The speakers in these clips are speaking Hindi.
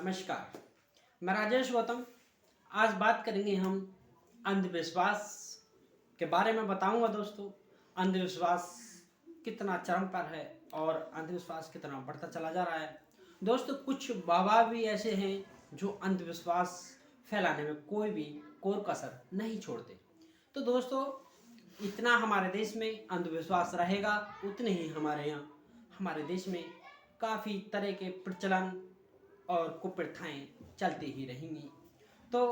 नमस्कार, मैं राजेश गौतम। आज बात करेंगे हम अंधविश्वास के बारे में। बताऊंगा दोस्तों, अंधविश्वास कितना चरम पर है और अंधविश्वास कितना बढ़ता चला जा रहा है। दोस्तों, कुछ बाबा भी ऐसे हैं जो अंधविश्वास फैलाने में कोई भी कोर कसर नहीं छोड़ते। तो दोस्तों, इतना हमारे देश में अंधविश्वास रहेगा उतने ही हमारे देश में काफ़ी तरह के प्रचलन और कुप्रथाएं चलती ही रहेंगी। तो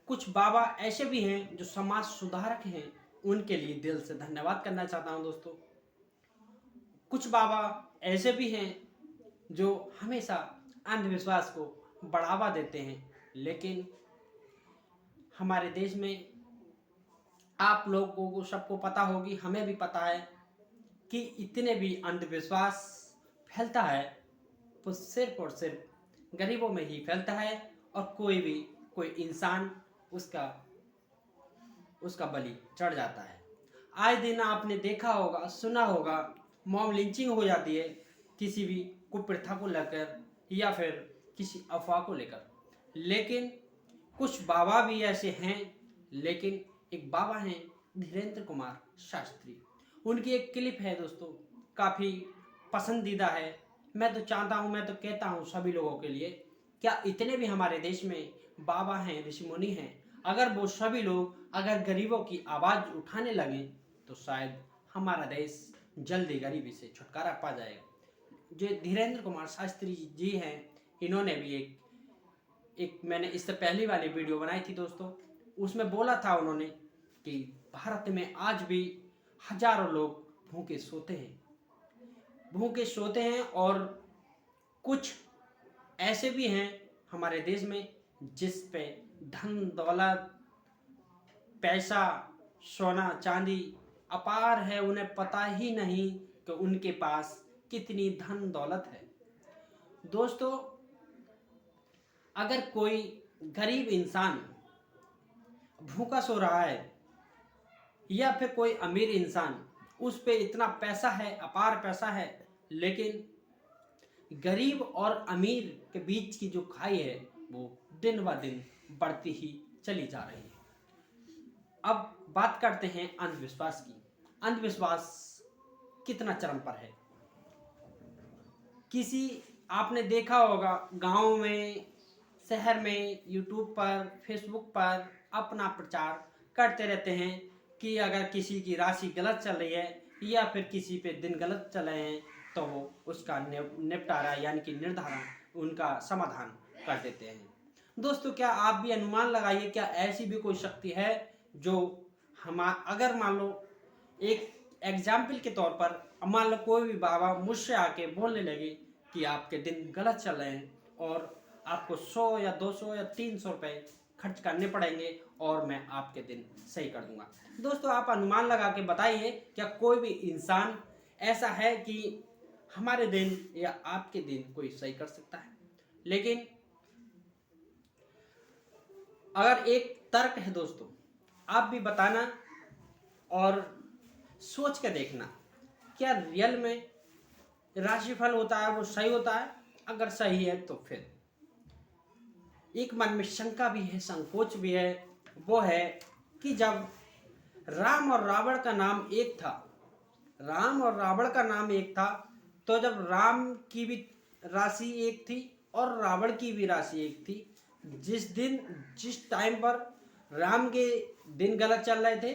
कुछ बाबा ऐसे भी हैं जो समाज सुधारक हैं, उनके लिए दिल से धन्यवाद करना चाहता हूं दोस्तों। कुछ बाबा ऐसे भी हैं जो हमेशा अंधविश्वास को बढ़ावा देते हैं, लेकिन हमारे देश में आप लोगों को सबको पता होगी, हमें भी पता है कि इतने भी अंधविश्वास फैलता है तो सिर्फ और सिर्फ गरीबों में ही फैलता है और कोई इंसान उसका बलि चढ़ जाता है। आए दिन आपने देखा होगा, सुना होगा, मॉब लिंचिंग हो जाती है किसी भी कुप्रथा को लेकर या फिर किसी अफवाह को लेकर। लेकिन कुछ बाबा भी ऐसे हैं, लेकिन एक बाबा हैं धीरेन्द्र कुमार शास्त्री। उनकी एक क्लिप है दोस्तों, काफ़ी पसंदीदा है। मैं तो कहता हूँ सभी लोगों के लिए, क्या इतने भी हमारे देश में बाबा हैं, ऋषि मुनि हैं, अगर वो सभी लोग अगर गरीबों की आवाज़ उठाने लगें तो शायद हमारा देश जल्दी गरीबी से छुटकारा पा जाएगा। जो धीरेन्द्र कुमार शास्त्री जी हैं, इन्होंने भी एक मैंने इससे पहली वाली वीडियो बनाई थी दोस्तों, उसमें बोला था उन्होंने कि भारत में आज भी हजारों लोग भूखे सोते हैं और कुछ ऐसे भी हैं हमारे देश में जिस पे धन दौलत, पैसा, सोना चांदी अपार है, उन्हें पता ही नहीं कि उनके पास कितनी धन दौलत है। दोस्तों, अगर कोई गरीब इंसान भूखा सो रहा है या फिर कोई अमीर इंसान, उस पे इतना पैसा है, अपार पैसा है, लेकिन गरीब और अमीर के बीच की जो खाई है वो दिन ब दिन बढ़ती ही चली जा रही है। अब बात करते हैं अंधविश्वास की। अंधविश्वास कितना चरम पर है। आपने देखा होगा, गांव में, शहर में, यूट्यूब पर, फेसबुक पर अपना प्रचार करते रहते हैं कि अगर किसी की राशि गलत चल रही है या फिर किसी पे दिन गलत चल रहे हैं तो वो उसका निपटारा यानी कि निर्धारण, उनका समाधान कर देते हैं। दोस्तों, क्या आप भी अनुमान लगाइए, क्या ऐसी भी कोई शक्ति है जो अगर मान लो एक एग्जाम्पल के तौर पर मान लो कोई भी बाबा मुझसे आके बोलने लगे कि आपके दिन गलत चल रहे हैं और आपको 100 या 200 या 300 रुपये खर्च करने पड़ेंगे और मैं आपके दिन सही कर दूंगा। दोस्तों, आप अनुमान लगा के बताइए, क्या कोई भी इंसान ऐसा है कि हमारे दिन या आपके दिन कोई सही कर सकता है? लेकिन अगर एक तर्क है दोस्तों, आप भी बताना और सोच के देखना, क्या रियल में राशिफल होता है वो सही होता है? अगर सही है तो फिर एक मन में शंका भी है, संकोच भी है, वो है कि जब राम और रावण का नाम एक था, तो जब राम की भी राशि एक थी और रावण की भी राशि एक थी, जिस टाइम पर राम के दिन गलत चल रहे थे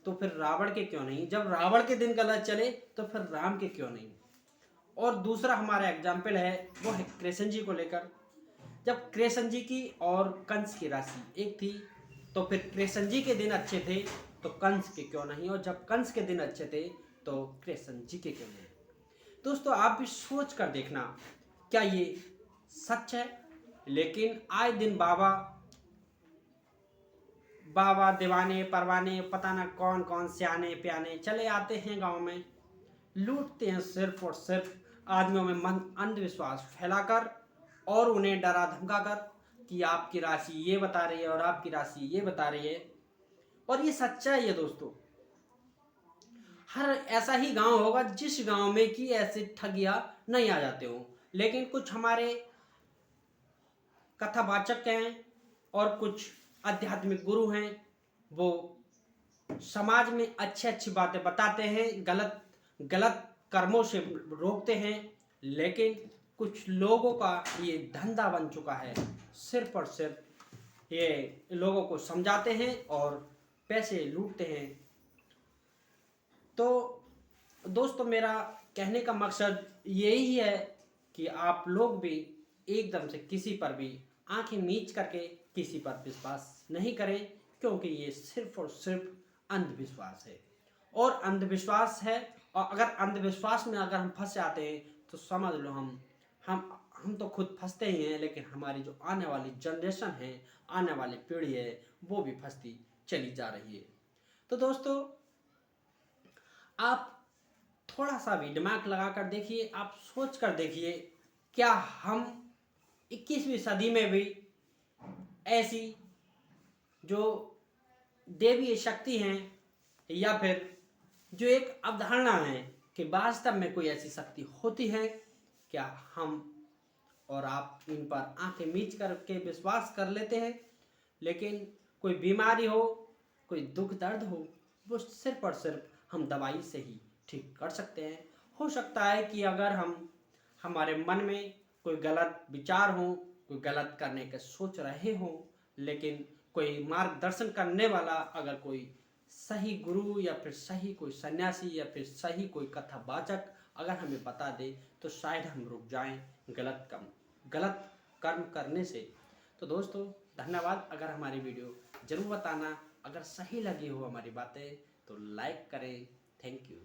तो फिर रावण के क्यों नहीं, जब रावण के दिन गलत चले तो फिर राम के क्यों नहीं। और दूसरा हमारा एग्जाम्पल है, वो है कृष्ण जी को लेकर। जब कृष्ण जी की और कंस की राशि एक थी तो फिर कृष्ण जी के दिन अच्छे थे तो कंस के क्यों नहीं, और जब कंस के दिन अच्छे थे तो कृष्ण जी के क्यों नहीं। दोस्तों, आप भी सोच कर देखना, क्या ये सच है? लेकिन आए दिन बाबा दीवाने परवाने, पता ना कौन कौन सियाने प्याने चले आते हैं गांव में, लूटते हैं सिर्फ और सिर्फ आदमियों में अंधविश्वास फैलाकर और उन्हें डरा धमकाकर कि आपकी राशि ये बता रही है और आपकी राशि ये बता रही है। और ये सच्चाई है दोस्तों। हर ऐसा ही गांव होगा जिस गांव में कि ऐसे ठगिया नहीं आ जाते हो, लेकिन कुछ हमारे कथावाचक हैं और कुछ आध्यात्मिक गुरु हैं, वो समाज में अच्छी अच्छी बातें बताते हैं, गलत गलत कर्मों से रोकते हैं। लेकिन कुछ लोगों का ये धंधा बन चुका है, सिर्फ और सिर्फ ये लोगों को समझाते हैं और पैसे लूटते हैं। तो दोस्तों, मेरा कहने का मकसद यही है कि आप लोग भी एकदम से किसी पर भी आंखें मीच करके किसी पर विश्वास नहीं करें, क्योंकि ये सिर्फ और सिर्फ अंधविश्वास है। और अंधविश्वास है, और अगर अंधविश्वास में अगर हम फंस जाते हैं तो समझ लो हम तो खुद फंसते ही हैं, लेकिन हमारी जो आने वाली जनरेशन है, आने वाली पीढ़ी है, वो भी फंसती चली जा रही है। तो दोस्तों, आप थोड़ा सा भी दिमाग लगा कर देखिए, आप सोच कर देखिए, क्या हम 21वीं सदी में भी ऐसी जो देवीय शक्ति हैं, या फिर जो एक अवधारणा है कि वास्तव में कोई ऐसी शक्ति होती है, क्या हम और आप इन पर आंखें मीच करके विश्वास कर लेते हैं? लेकिन कोई बीमारी हो, कोई दुख दर्द हो, वो सिर्फ और सिर्फ हम दवाई से ही ठीक कर सकते हैं। हो सकता है कि अगर हमारे मन में कोई गलत विचार हो, कोई गलत करने का सोच रहे हो, लेकिन कोई मार्गदर्शन करने वाला अगर कोई सही गुरु या फिर सही कोई सन्यासी या फिर सही कोई कथावाचक अगर हमें बता दे, तो शायद हम रुक जाएं गलत कर्म करने से। तो दोस्तों, धन्यवाद। अगर हमारी वीडियो जरूर बताना, अगर सही लगी हो हमारी बातें तो लाइक करें। Thank you.